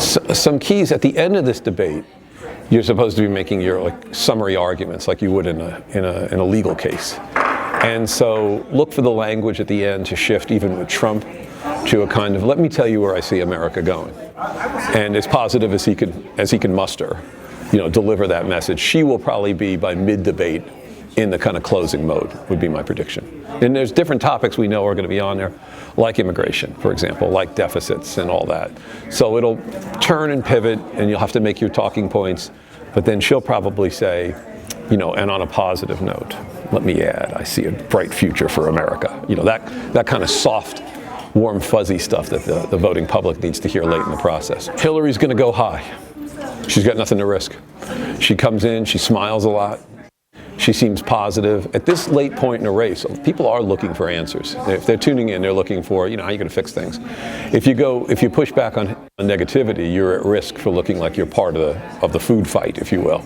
Some keys at the end of this debate. You're supposed to be making your summary arguments like you would in a legal case. And so look for the language at the end to shift, even with Trump, to a kind of, let me tell you where I see America going. And as positive as he can muster, deliver that message. She will probably be, by mid-debate, in the kind of closing mode, would be my prediction. And there's different topics we know are going to be on there, like immigration, for example, like deficits and all that. So it'll turn and pivot, and you'll have to make your talking points, but then she'll probably say, and on a positive note, let me add, I see a bright future for America. That kind of soft, warm, fuzzy stuff that the voting public needs to hear late in the process. Hillary's going to go high. She's got nothing to risk. She comes in, she smiles a lot. She seems positive. At this late point in a race, people are looking for answers. If they're tuning in, they're looking for, how are you going to fix things? If you push back on negativity, you're at risk for looking like you're part of the food fight, if you will.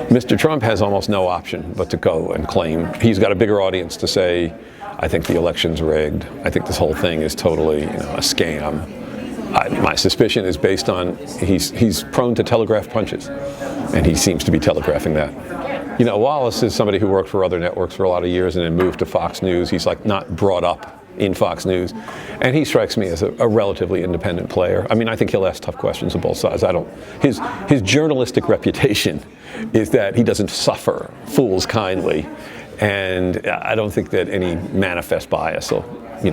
Mr. Trump has almost no option but to go and claim. He's got a bigger audience to say, I think the election's rigged. I think this whole thing is totally, a scam. My suspicion is based on he's prone to telegraph punches, and he seems to be telegraphing that. Wallace is somebody who worked for other networks for a lot of years and then moved to Fox News. He's not brought up in Fox News, and he strikes me as a relatively independent player. I think he'll ask tough questions on both sides. His journalistic reputation is that he doesn't suffer fools kindly, and I don't think that any manifest bias will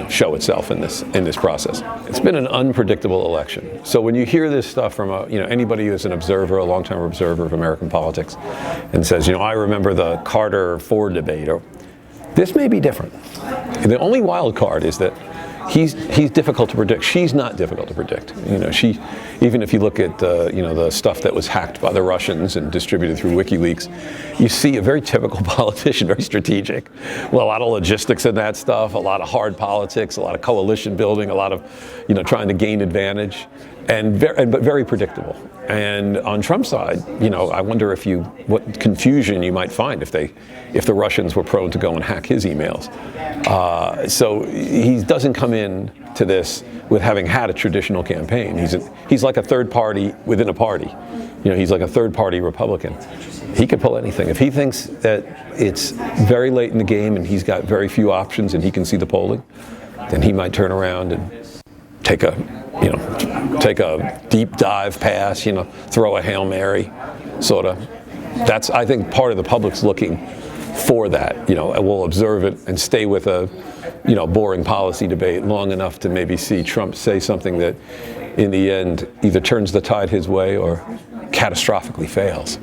show itself in this process. It's been an unpredictable election. So when you hear this stuff from anybody who's an observer, a long-time observer of American politics, and says, I remember the Carter-Ford debate, or this may be different. The only wild card is that he's difficult to predict. She's not difficult to predict. Even if you look at the stuff that was hacked by the Russians and distributed through WikiLeaks, you see a very typical politician, very strategic. Well, a lot of logistics in that stuff, a lot of hard politics, a lot of coalition building, a lot of trying to gain advantage, but very predictable. And on Trump's side, I wonder what confusion you might find if the Russians were prone to go and hack his emails. So he doesn't come in to this with having had a traditional campaign. He's like a third party within a party. He's like a third party Republican. He could pull anything. If he thinks that it's very late in the game and he's got very few options and he can see the polling, then he might turn around and take a deep dive pass, throw a Hail Mary, sort of. That's, I think, part of the public's looking for that, and we'll observe it and stay with a, boring policy debate long enough to maybe see Trump say something that in the end either turns the tide his way or catastrophically fails.